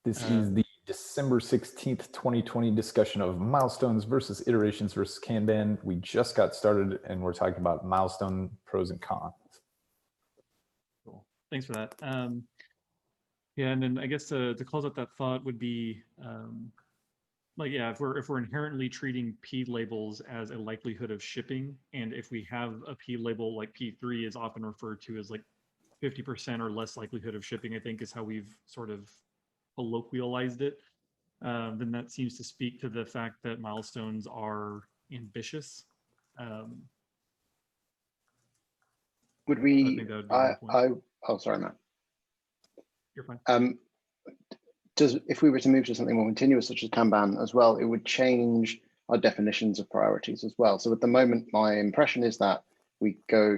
This is the December 16th, 2020 discussion of milestones versus iterations versus Kanban. We just got started and we're talking about milestone pros and cons. Cool. Thanks for that. Yeah, and then I guess to close out that thought would be like, yeah, if we're inherently treating P labels as a likelihood of shipping, and if we have a P label like P3 is often referred to as like 50% or less likelihood of shipping, I think is how we've sort of colloquialized it, then that seems to speak to the fact that milestones are ambitious. Would we? I think that would be my point. Oh, sorry, Matt. You're fine. If we were to move to something more continuous, such as Kanban as well, it would change our definitions of priorities as well. So at the moment, my impression is that we go,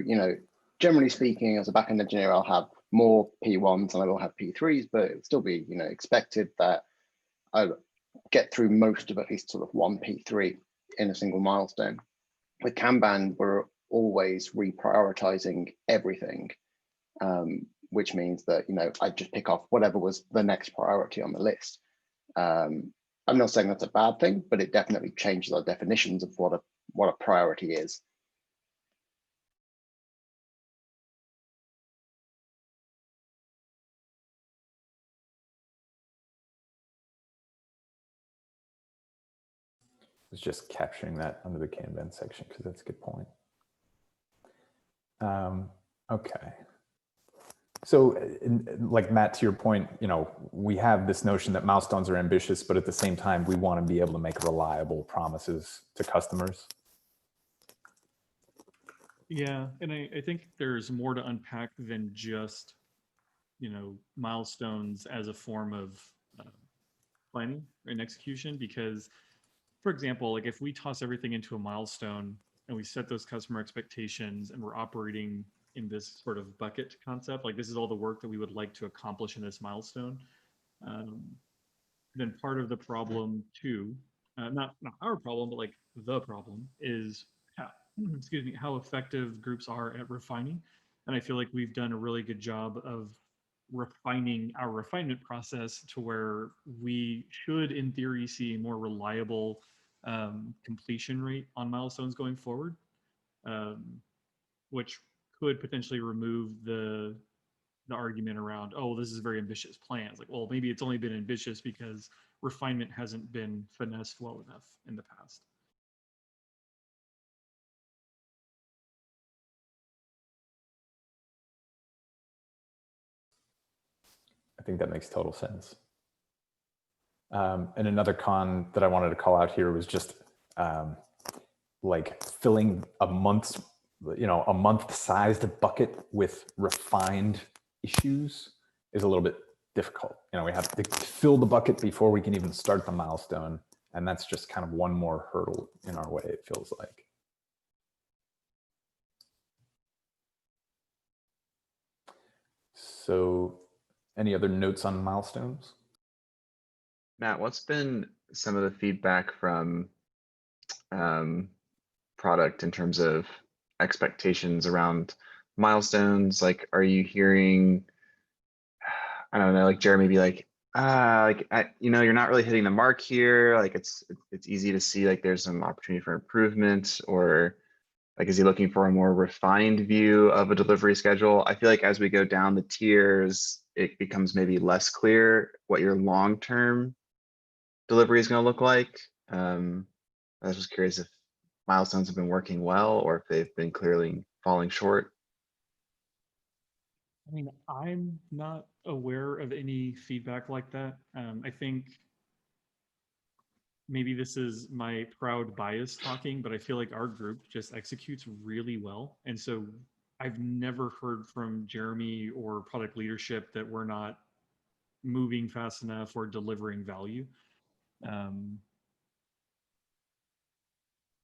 generally speaking, as a backend engineer, I'll have more P1s and I will have P3s, but it would still be, expected that I get through most of at least sort of one P3 in a single milestone. With Kanban, we're always reprioritizing everything, which means that, I just pick off whatever was the next priority on the list. I'm not saying that's a bad thing, but it definitely changes our definitions of what a priority is. I was just capturing that under the Kanban section because that's a good point. Okay. So like Matt, to your point, we have this notion that milestones are ambitious, but at the same time, we want to be able to make reliable promises to customers. Yeah, and I think there's more to unpack than just, milestones as a form of planning and execution, because for example, like if we toss everything into a milestone and we set those customer expectations and we're operating in this sort of bucket concept, like this is all the work that we would like to accomplish in this milestone, then part of the problem too, not our problem, but like the problem is, how effective groups are at refining. And I feel like we've done a really good job of refining our refinement process to where we should, in theory, see a more reliable completion rate on milestones going forward, which could potentially remove the argument around, oh, this is a very ambitious plan. It's like, well, maybe it's only been ambitious because refinement hasn't been finessed well enough in the past. I think that makes total sense. And another con that I wanted to call out here was just like filling a month's, a month-sized bucket with refined issues is a little bit difficult. We have to fill the bucket before we can even start the milestone. And that's just kind of one more hurdle in our way, it feels like. So any other notes on milestones? Matt, what's been some of the feedback from product in terms of expectations around milestones? Like, are you hearing, I don't know, like Jeremy be like, you're not really hitting the mark here. Like it's easy to see like there's some opportunity for improvement, or like, is he looking for a more refined view of a delivery schedule? I feel like as we go down the tiers, it becomes maybe less clear what your long-term delivery is going to look like. I was just curious if milestones have been working well or if they've been clearly falling short. I mean, I'm not aware of any feedback like that. I think maybe this is my proud bias talking, but I feel like our group just executes really well. And so I've never heard from Jeremy or product leadership that we're not moving fast enough or delivering value.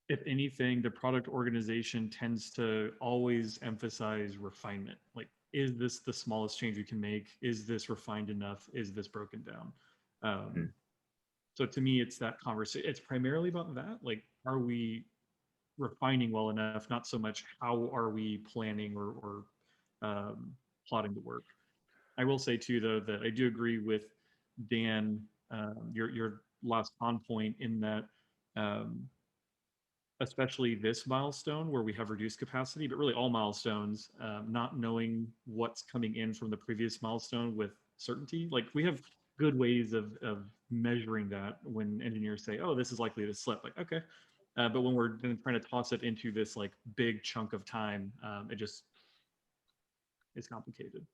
If anything, the product organization tends to always emphasize refinement. Like, is this the smallest change we can make? Is this refined enough? Is this broken down? So to me, it's that conversation. It's primarily about that. Like, are we refining well enough? Not so much how are we planning or plotting the work. I will say too, though, that I do agree with Dan, your last on point in that, especially this milestone where we have reduced capacity, but really all milestones, not knowing what's coming in from the previous milestone with certainty. Like we have good ways of measuring that when engineers say, oh, this is likely to slip. Like, okay. But when we're then trying to toss it into this like big chunk of time, it just, it's complicated.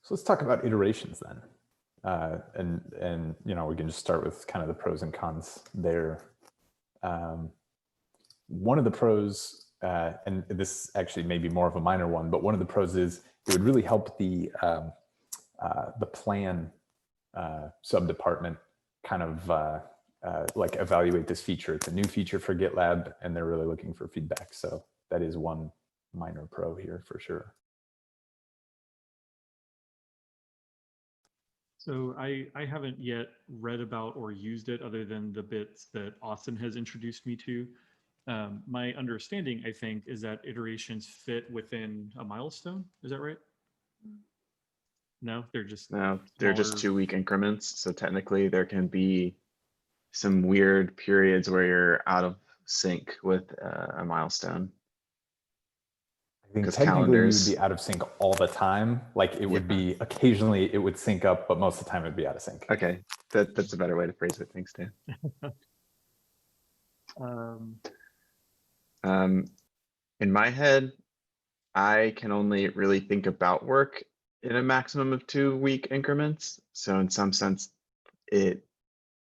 So let's talk about iterations then. And you know, we can just start with kind of the pros and cons there. One of the pros, and this actually may be more of a minor one, but one of the pros is it would really help the plan sub-department kind of like evaluate this feature. It's a new feature for GitLab, and they're really looking for feedback. So that is one minor pro here for sure. So I haven't yet read about or used it other than the bits that Austin has introduced me to. My understanding, I think, is that iterations fit within a milestone. Is that right? No, they're just they're just 2-week increments. So technically there can be some weird periods where you're out of sync with a milestone. I think technically you would be out of sync all the time. Like it would be occasionally it would sync up, but most of the time it'd be out of sync. Okay, that's a better way to phrase it. Thanks, Dan. In my head, I can only really think about work in a maximum of 2-week increments. So in some sense, it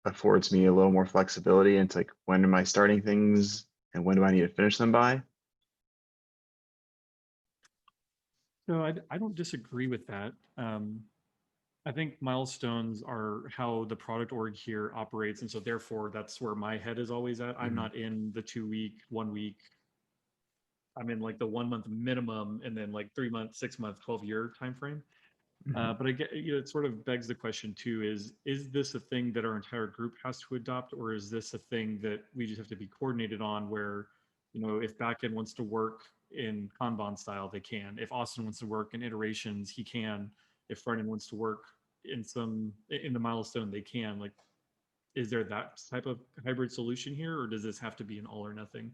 affords me a little more flexibility into like, when am I starting things and when do I need to finish them by? No, I don't disagree with that. I think milestones are how the product org here operates. And so therefore that's where my head is always at. I'm not in the 2-week, 1 week. I'm in like the 1 month minimum and then like 3 month, 6 month, 12-year time frame. But I get, you know, it sort of begs the question too, is this a thing that our entire group has to adopt, or is this a thing that we just have to be coordinated on where, you know, if backend wants to work in Kanban style, they can. If Austin wants to work in iterations, he can. If front end wants to work in the milestone, they can. Like, is there that type of hybrid solution here, or does this have to be an all or nothing?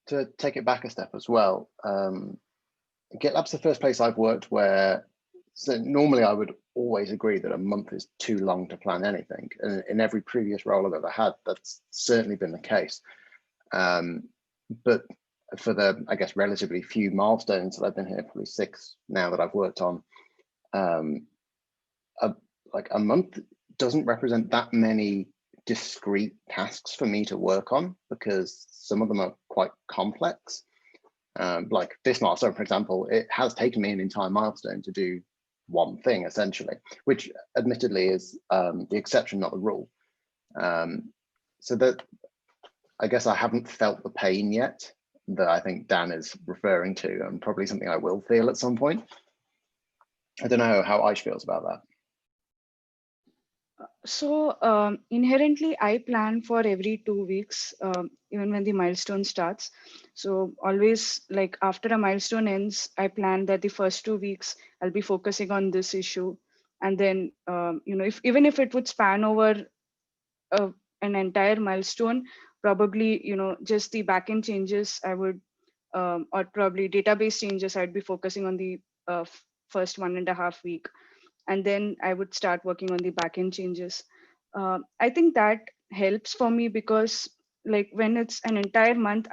To take it back a step as well, GitLab's the first place I've worked where, so normally I would always agree that a month is too long to plan anything. And in every previous role I've ever had, that's certainly been the case. But for the, I guess, relatively few milestones that I've been here, probably 6 now that I've worked on, like a month doesn't represent that many discrete tasks for me to work on because some of them are quite complex. Like this milestone, for example, it has taken me an entire milestone to do one thing essentially, which admittedly is the exception, not the rule. So that, I guess I haven't felt the pain yet that I think Dan is referring to, and probably something I will feel at some point. I don't know how Aish feels about that. So inherently, I plan for every 2 weeks, even when the milestone starts. So always, like after a milestone ends, I plan that the first 2 weeks I'll be focusing on this issue, and then you know, even if it would span over an entire milestone, probably, you know, just the backend changes I would, or probably database changes, I'd be focusing on the first 1.5 weeks. And then I would start working on the backend changes. I think that helps for me because, like, when it's an entire month,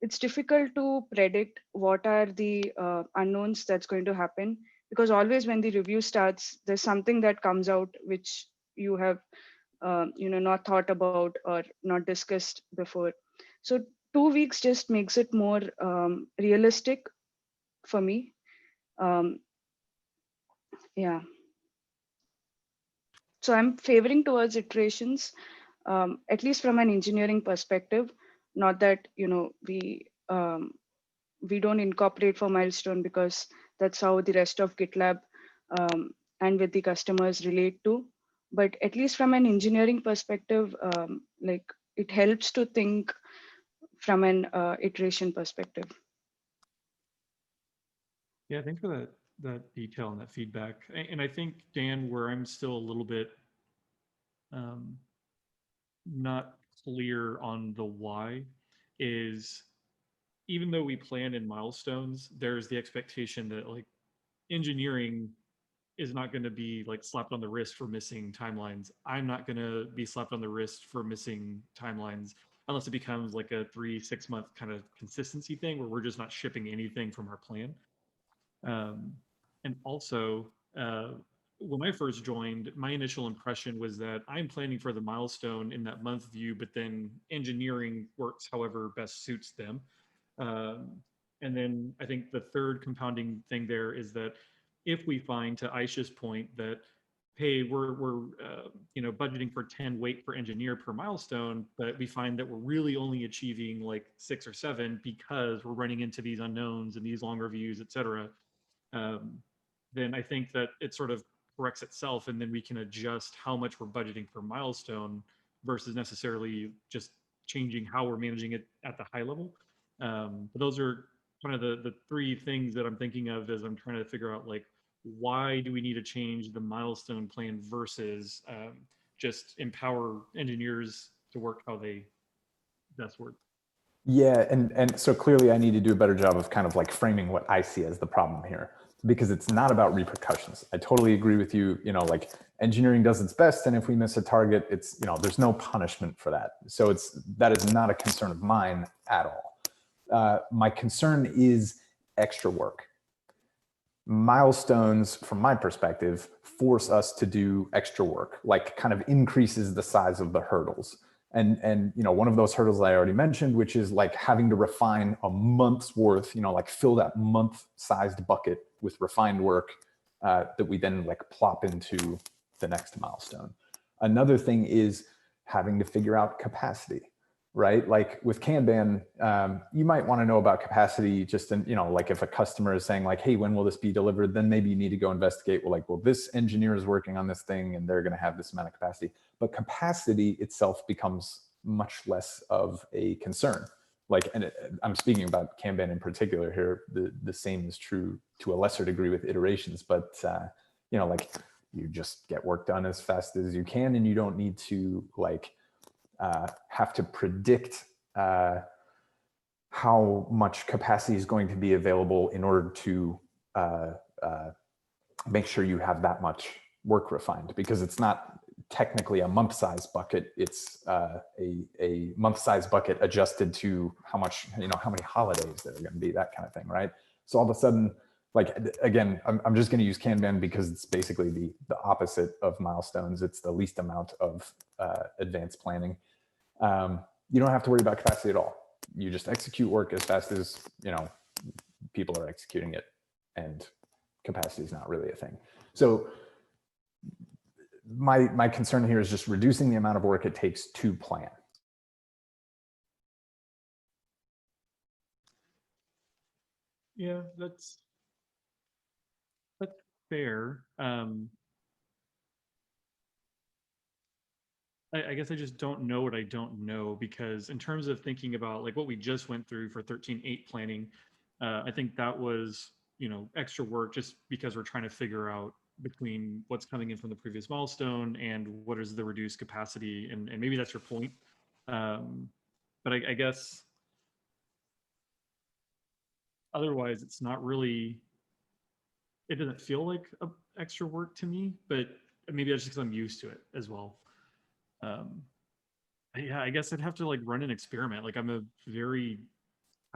it's difficult to predict what are the unknowns that's going to happen, because always when the review starts, there's something that comes out which you have you know, not thought about or not discussed before. So 2 weeks just makes it more realistic for me. Yeah. So I'm favoring towards iterations, at least from an engineering perspective. Not that, you know, we don't incorporate for milestone because that's how the rest of GitLab and with the customers relate to. but at least from an engineering perspective, like it helps to think from an iteration perspective. Yeah, thanks for that detail and that feedback. And I think, Dan, where I'm still a little bit not clear on the why is, even though we plan in milestones, there's the expectation that like engineering is not going to be like slapped on the wrist for missing timelines. I'm not going to be slapped on the wrist for missing timelines unless it becomes like a 3-6 month kind of consistency thing where we're just not shipping anything from our plan. And also, when I first joined, my initial impression was that I'm planning for the milestone in that month view, but then engineering works however best suits them. And then I think the third compounding thing there is that if we find, to Aisha's point, that hey, we're budgeting for 10 weight per engineer per milestone, but we find that we're really only achieving like 6 or 7 because we're running into these unknowns and these long reviews, et cetera. Then I think that it sort of corrects itself, and then we can adjust how much we're budgeting per milestone versus necessarily just changing how we're managing it at the high level. But those are kind of the 3 things that I'm thinking of as I'm trying to figure out, like, why do we need to change the milestone plan versus just empower engineers to work how they best work. Yeah, and so clearly I need to do a better job of kind of like framing what I see as the problem here, because it's not about repercussions. I totally agree with you, like engineering does its best, and if we miss a target, it's, there's no punishment for that. So that is not a concern of mine at all. My concern is extra work. Milestones, from my perspective, force us to do extra work, like kind of increases the size of the hurdles. And one of those hurdles I already mentioned, which is like having to refine a month's worth, like fill that month-sized bucket with refined work that we then like plop into the next milestone. Another thing is having to figure out capacity, right? Like with Kanban, you might want to know about capacity just in, like if a customer is saying like, hey, when will this be delivered? Then maybe you need to go investigate, well, this engineer is working on this thing and they're going to have this amount of capacity. But capacity itself becomes much less of a concern. Like, and I'm speaking about Kanban in particular here. The same is true to a lesser degree with iterations, but like you just get work done as fast as you can, and you don't need to like have to predict how much capacity is going to be available in order to make sure you have that much work refined, because it's not technically a month-size bucket. It's a month-size bucket adjusted to how much, how many holidays there are going to be, that kind of thing, right? So all of a sudden, like, again, I'm just going to use Kanban because it's basically the opposite of milestones. It's the least amount of advanced planning. You don't have to worry about capacity at all. You just execute work as fast as, people are executing it, and capacity is not really a thing. So my concern here is just reducing the amount of work it takes to plan. Yeah, that's fair. I guess I just don't know what I don't know, because in terms of thinking about like what we just went through for 13.8 planning, I think that was, extra work just because we're trying to figure out between what's coming in from the previous milestone and what is the reduced capacity. And maybe that's your point. But I guess otherwise it's not really, it doesn't feel like extra work to me, but maybe that's just because I'm used to it as well. Yeah, I guess I'd have to like run an experiment. Like I'm a very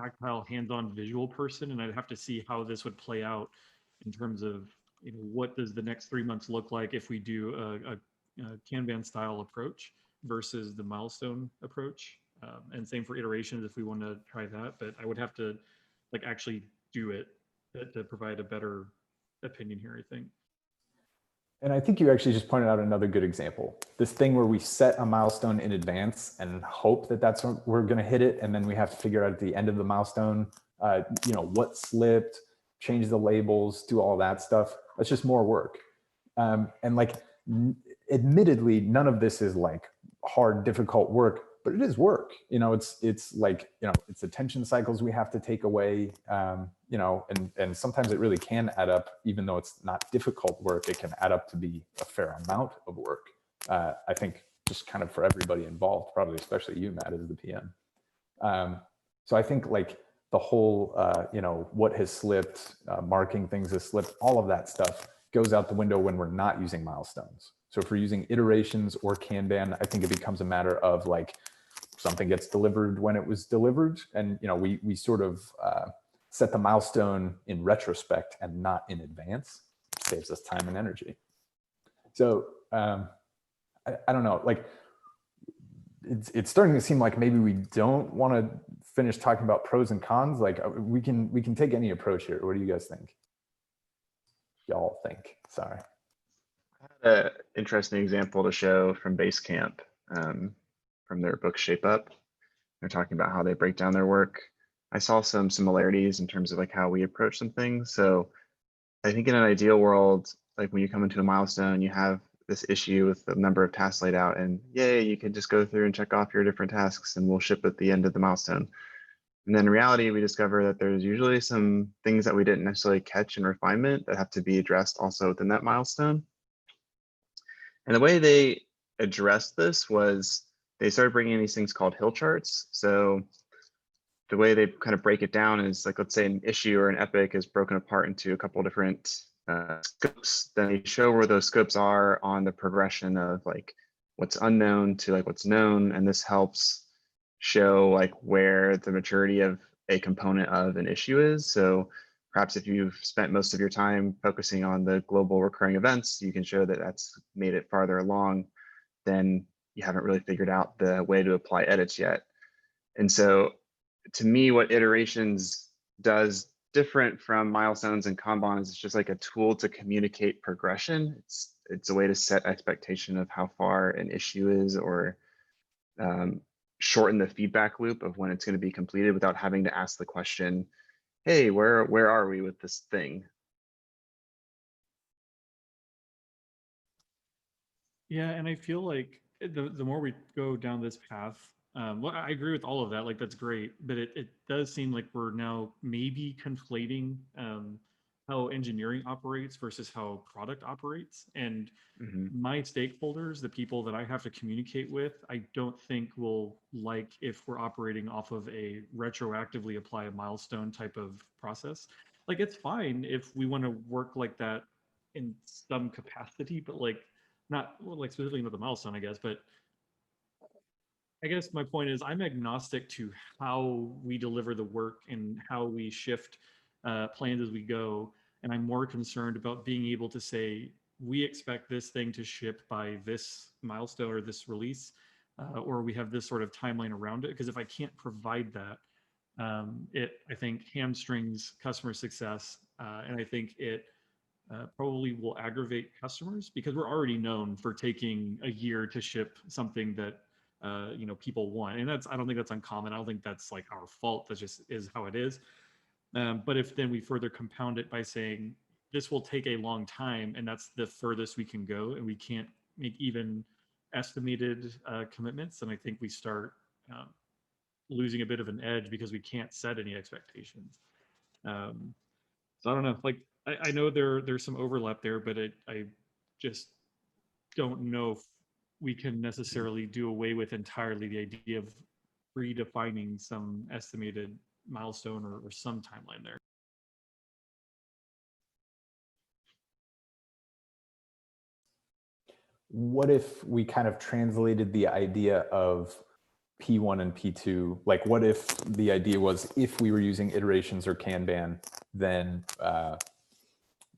tactile, hands-on visual person, and I'd have to see how this would play out in terms of, what does the next 3 months look like if we do a Kanban style approach versus the milestone approach. And same for iterations if we want to try that, but I would have to like actually do it to provide a better opinion here, I think. And I think you actually just pointed out another good example. This thing where we set a milestone in advance and hope that that's when we're going to hit it, and then we have to figure out at the end of the milestone, what slipped, change the labels, do all that stuff. That's just more work. And like, admittedly, none of this is like hard, difficult work, but it is work. You know, it's like, you know, it's attention cycles we have to take away, you know, and sometimes it really can add up, even though it's not difficult work, it can add up to be a fair amount of work. I think just kind of for everybody involved, probably especially you, Matt, as the PM. So I think like the whole, you know, what has slipped, marking things as slipped, all of that stuff goes out the window when we're not using milestones. So if we're using iterations or Kanban, I think it becomes a matter of like something gets delivered when it was delivered. And, you know, we sort of set the milestone in retrospect and not in advance. It saves us time and energy. So I don't know, like it's starting to seem like maybe we don't want to finish talking about pros and cons. Like we can take any approach here. What do you guys think? Y'all think, sorry. I had an interesting example to show from Basecamp, from their book Shape Up. They're talking about how they break down their work. I saw some similarities in terms of like how we approach some things. So I think in an ideal world, like when you come into a milestone, you have this issue with the number of tasks laid out, and yay, you can just go through and check off your different tasks and we'll ship at the end of the milestone. And then in reality, we discover that there's usually some things that we didn't necessarily catch in refinement that have to be addressed also within that milestone. And the way they addressed this was they started bringing in these things called hill charts. So the way they kind of break it down is like, let's say an issue or an epic is broken apart into a couple different scopes. Then they show where those scopes are on the progression of like what's unknown to like what's known. And this helps show like where the maturity of a component of an issue is. So perhaps if you've spent most of your time focusing on the global recurring events, you can show that that's made it farther along than you haven't really figured out the way to apply edits yet. And so to me, what iterations does different from milestones and Kanban is it's just like a tool to communicate progression. It's a way to set expectation of how far an issue is, or shorten the feedback loop of when it's going to be completed without having to ask the question, hey, where are we with this thing? Yeah, and I feel like the more we go down this path, well, I agree with all of that. Like, that's great, but it does seem like we're now maybe conflating how engineering operates versus how product operates. And my stakeholders, the people that I have to communicate with, I don't think will like if we're operating off of a retroactively apply a milestone type of process. Like, it's fine if we want to work like that in some capacity, but like not like specifically with the milestone, I guess. But I guess my point is I'm agnostic to how we deliver the work and how we shift plans as we go. And I'm more concerned about being able to say, we expect this thing to ship by this milestone or this release, or we have this sort of timeline around it. Because if I can't provide that, it, I think, hamstrings customer success. And I think it probably will aggravate customers, because we're already known for taking a year to ship something that you know, people want. And that's, I don't think that's uncommon. I don't think that's like our fault. That just is how it is. But if then we further compound it by saying this will take a long time, and that's the furthest we can go, and we can't make even estimated commitments, then I think we start losing a bit of an edge because we can't set any expectations. So I don't know, like, I know there's some overlap there, but I just don't know if we can necessarily do away with entirely the idea of redefining some estimated milestone or some timeline there. What if we kind of translated the idea of P1 and P2? Like, what if the idea was, if we were using iterations or Kanban, then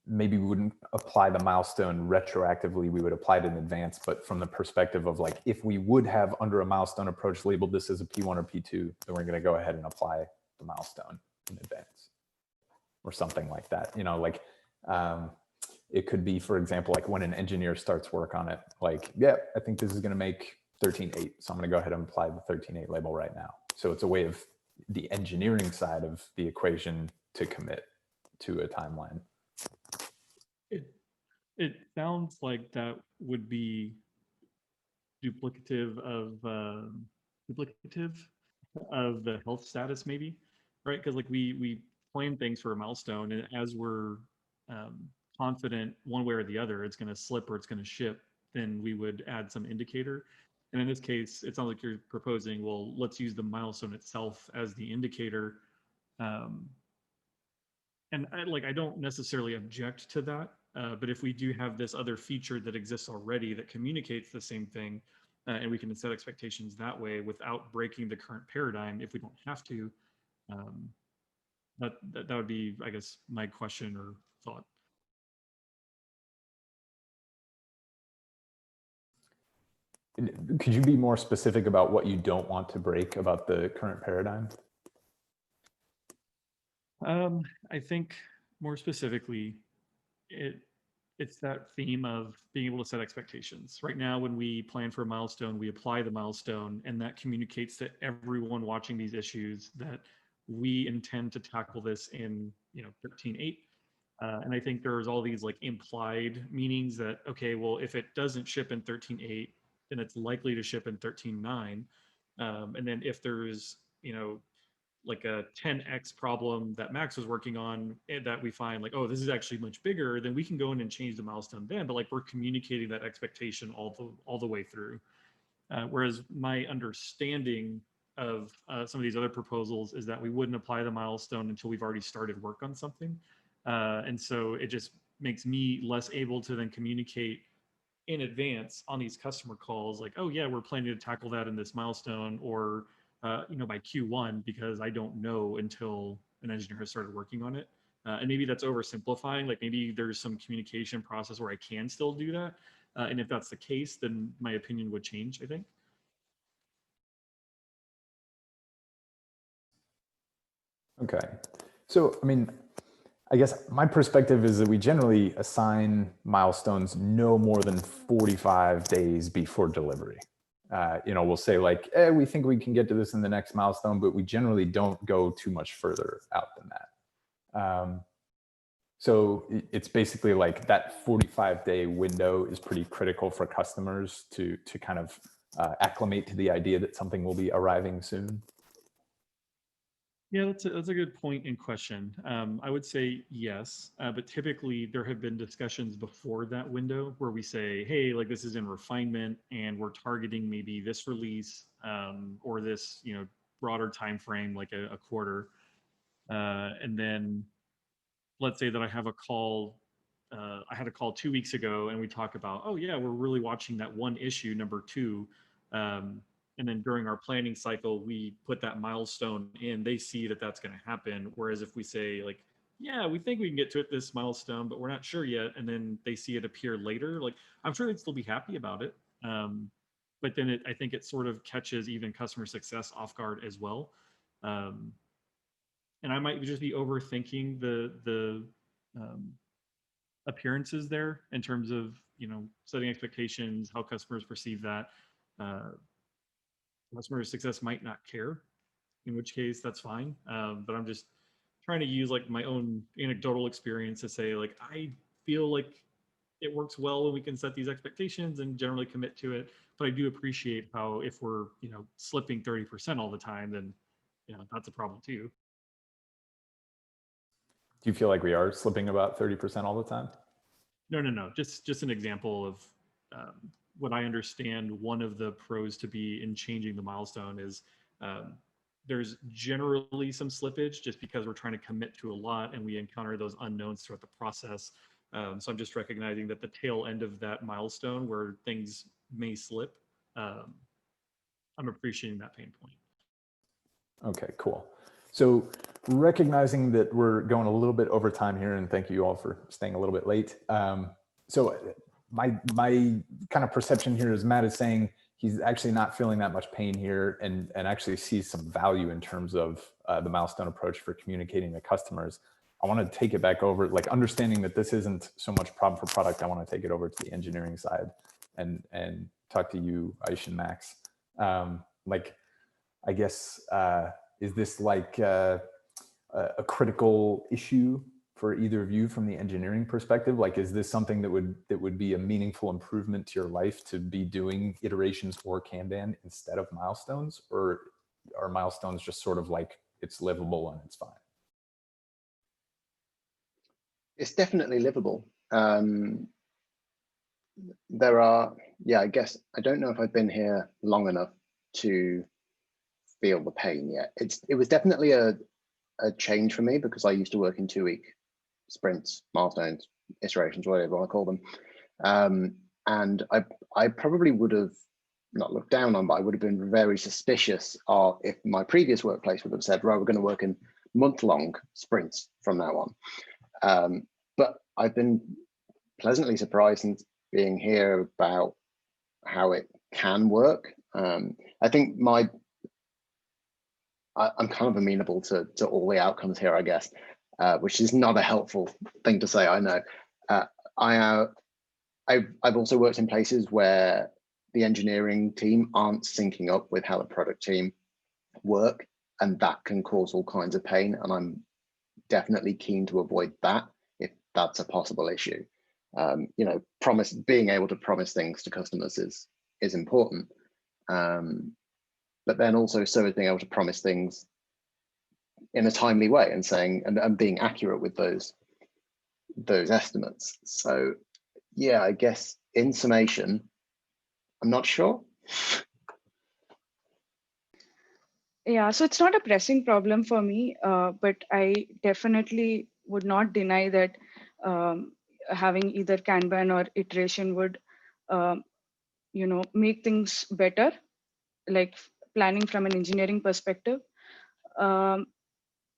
maybe we wouldn't apply the milestone retroactively, we would apply it in advance. But from the perspective of like, if we would have under a milestone approach labeled this as a P1 or P2, then we're going to go ahead and apply the milestone in advance, or something like that. You know, like it could be, for example, like when an engineer starts work on it, like, yeah, I think this is going to make 13.8. So I'm going to go ahead and apply the 13.8 label right now. So it's a way of the engineering side of the equation to commit to a timeline. It sounds like that would be duplicative of the health status, maybe, right? Because like we plan things for a milestone, and as we're confident one way or the other it's going to slip or it's going to ship, then we would add some indicator. And in this case, it sounds like you're proposing, well, let's use the milestone itself as the indicator. And I don't necessarily object to that, but if we do have this other feature that exists already that communicates the same thing, and we can set expectations that way without breaking the current paradigm, if we don't have to, that would be, I guess, my question or thought. Could you be more specific about what you don't want to break about the current paradigm? I think more specifically, it's that theme of being able to set expectations. Right now, when we plan for a milestone, we apply the milestone, and that communicates to everyone watching these issues that we intend to tackle this in 13.8. And I think there's all these like implied meanings that, okay, well, if it doesn't ship in 13.8, then it's likely to ship in 13.9. And then if there's, like a 10x problem that Max was working on that we find like, oh, this is actually much bigger, then we can go in and change the milestone then. But like we're communicating that expectation all the way through. Whereas my understanding of some of these other proposals is that we wouldn't apply the milestone until we've already started work on something. And so it just makes me less able to then communicate in advance on these customer calls like, oh yeah, we're planning to tackle that in this milestone, or by Q1, because I don't know until an engineer has started working on it. And maybe that's oversimplifying. Like maybe there's some communication process where I can still do that. And if that's the case, then my opinion would change, I think. Okay. So, I mean, I guess my perspective is that we generally assign milestones no more than 45 days before delivery. We'll say like, we think we can get to this in the next milestone, but we generally don't go too much further out than that. So it's basically like that 45-day window is pretty critical for customers to kind of acclimate to the idea that something will be arriving soon. Yeah, that's a good point in question. I would say yes, but typically there have been discussions before that window where we say, hey, like this is in refinement and we're targeting maybe this release or this, broader time frame, like a quarter. And then let's say that I have a call, I had a call 2 weeks ago and we talk about, oh yeah, we're really watching that one issue, number 2. And then during our planning cycle, we put that milestone in, they see that that's going to happen. Whereas if we say like, yeah, we think we can get to this milestone, but we're not sure yet. And then they see it appear later, like I'm sure they'd still be happy about it. But then I think it sort of catches even customer success off guard as well. And I might just be overthinking the appearances there in terms of, setting expectations, how customers perceive that. Customer success might not care, in which case that's fine. But I'm just trying to use like my own anecdotal experience to say like, I feel like it works well when we can set these expectations and generally commit to it. But I do appreciate how if we're, slipping 30% all the time, then, that's a problem too. Do you feel like we are slipping about 30% all the time? No. Just an example of what I understand one of the pros to be in changing the milestone is there's generally some slippage just because we're trying to commit to a lot and we encounter those unknowns throughout the process. So I'm just recognizing that the tail end of that milestone where things may slip, I'm appreciating that pain point. Okay, cool. So recognizing that we're going a little bit over time here, and thank you all for staying a little bit late. So my kind of perception here is Matt is saying he's actually not feeling that much pain here and actually sees some value in terms of the milestone approach for communicating to customers. I want to take it back over, like understanding that this isn't so much problem for product. I want to take it over to the engineering side and talk to you, Aish and Max. Like, I guess, is this like a critical issue for either of you from the engineering perspective? Like, is this something that would be a meaningful improvement to your life to be doing iterations or Kanban instead of milestones, or are milestones just sort of like it's livable and it's fine? It's definitely livable. There are, yeah, I guess, I don't know if I've been here long enough to feel the pain yet. It was definitely a change for me because I used to work in 2-week sprints, milestones, iterations, whatever you want to call them. And I probably would have not looked down on, but I would have been very suspicious of if my previous workplace would have said, right, we're going to work in month-long sprints from now on. But I've been pleasantly surprised since being here about how it can work. I think I'm kind of amenable to all the outcomes here, I guess, which is not a helpful thing to say, I know. I've also worked in places where the engineering team aren't syncing up with how the product team work, and that can cause all kinds of pain. And I'm definitely keen to avoid that if that's a possible issue. You know, being able to promise things to customers is important. But then also so is being able to promise things in a timely way and saying and being accurate with those estimates. So yeah, I guess in summation, I'm not sure. Yeah, so it's not a pressing problem for me, but I definitely would not deny that having either Kanban or iteration would, you know, make things better, like planning from an engineering perspective. But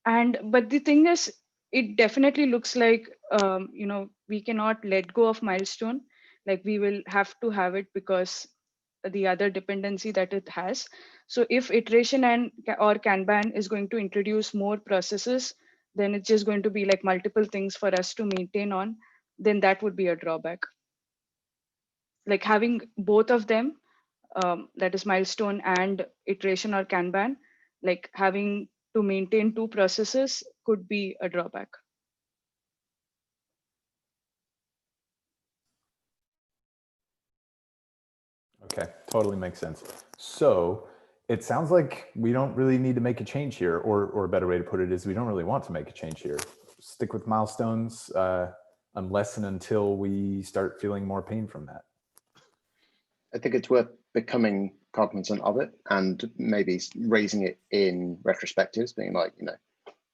the thing is, it definitely looks like, you know, we cannot let go of milestone. Like we will have to have it because the other dependency that it has. So if iteration or Kanban is going to introduce more processes, then it's just going to be like multiple things for us to maintain on, then that would be a drawback. Like having both of them, that is milestone and iteration or Kanban, like having to maintain 2 processes could be a drawback. Okay, totally makes sense. So it sounds like we don't really need to make a change here, or a better way to put it is we don't really want to make a change here. Stick with milestones unless and until we start feeling more pain from that. I think it's worth becoming cognizant of it and maybe raising it in retrospectives, being like, you know,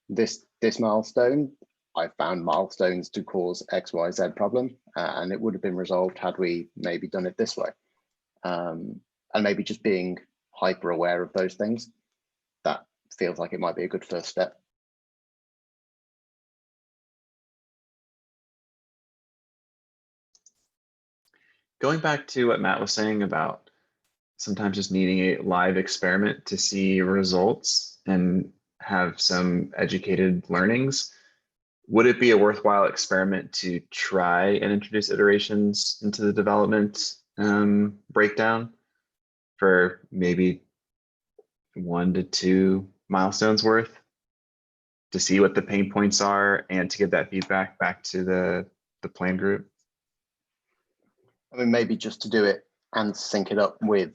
this milestone, I found milestones to cause X, Y, Z problem, and it would have been resolved had we maybe done it this way. And maybe just being hyper aware of those things, that feels like it might be a good first step. Going back to what Matt was saying about sometimes just needing a live experiment to see results and have some educated learnings, would it be a worthwhile experiment to try and introduce iterations into the development breakdown for maybe 1 to 2 milestones worth to see what the pain points are and to give that feedback back to the plan group? I mean, maybe just to do it and sync it up with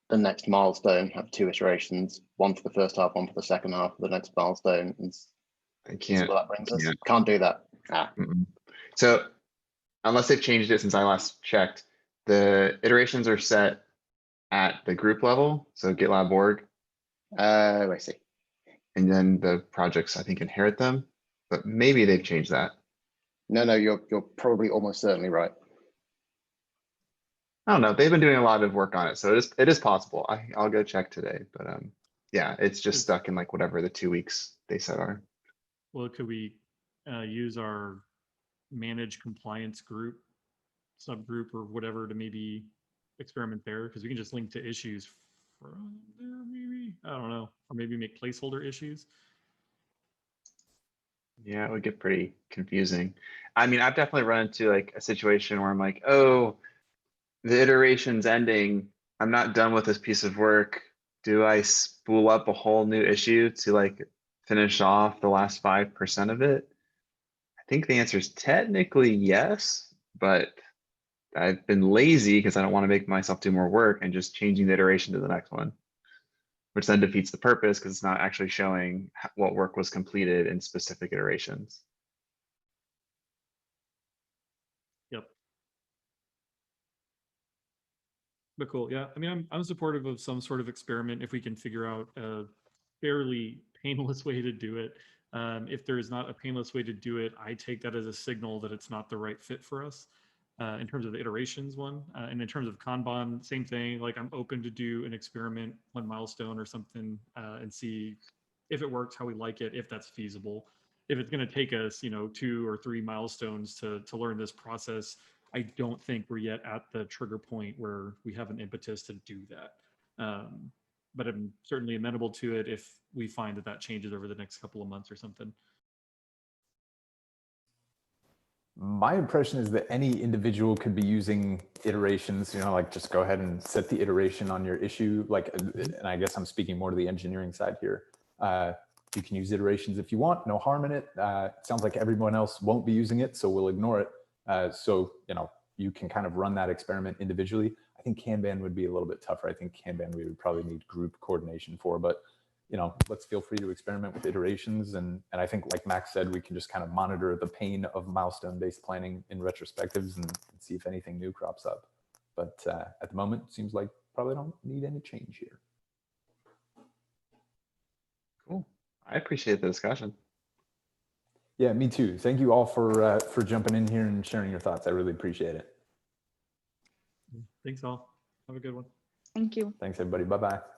the next milestone, have 2 iterations, 1 for the first half, 1 for the second half of the next milestone. And I can't. that brings us. Can't do that. So unless they've changed it since I last checked, the iterations are set at the group level, so GitLab org. I see. And then the projects, I think, inherit them, but maybe they've changed that. No, you're probably almost certainly right. I don't know. They've been doing a lot of work on it, so it is possible. I'll go check today, but yeah, it's just stuck in like whatever the 2 weeks they said are. Well, could we use our manage compliance group, subgroup, or whatever to maybe experiment there? Because we can just link to issues from there, maybe. I don't know, or maybe make placeholder issues. Yeah, it would get pretty confusing. I mean, I've definitely run into like a situation where I'm like, oh, the iteration's ending. I'm not done with this piece of work. Do I spool up a whole new issue to like finish off the last 5% of it? think the answer is technically yes, but I've been lazy because I don't want to make myself do more work and just changing the iteration to the next one, which then defeats the purpose because it's not actually showing what work was completed in specific iterations. Yep. But cool, yeah. I mean, I'm supportive of some sort of experiment if we can figure out a fairly painless way to do it. If there is not a painless way to do it, I take that as a signal that it's not the right fit for us. In terms of the iterations one, and in terms of Kanban, same thing. Like I'm open to do an experiment, one milestone or something, and see if it works, how we like it, if that's feasible. If it's going to take us, 2 or 3 milestones to learn this process, I don't think we're yet at the trigger point where we have an impetus to do that. But I'm certainly amenable to it if we find that changes over the next couple of months or something. My impression is that any individual could be using iterations, like just go ahead and set the iteration on your issue. Like, and I guess I'm speaking more to the engineering side here. You can use iterations if you want, no harm in it. It sounds like everyone else won't be using it, so we'll ignore it. So, you can kind of run that experiment individually. I think Kanban would be a little bit tougher. I think Kanban we would probably need group coordination for, but let's feel free to experiment with iterations. And I think, like Max said, we can just kind of monitor the pain of milestone-based planning in retrospectives and see if anything new crops up. But at the moment, it seems like probably don't need any change here. Cool. I appreciate the discussion. Yeah, me too. Thank you all for jumping in here and sharing your thoughts. I really appreciate it. Thanks all. Have a good one. Thank you. Thanks, everybody. Bye-bye.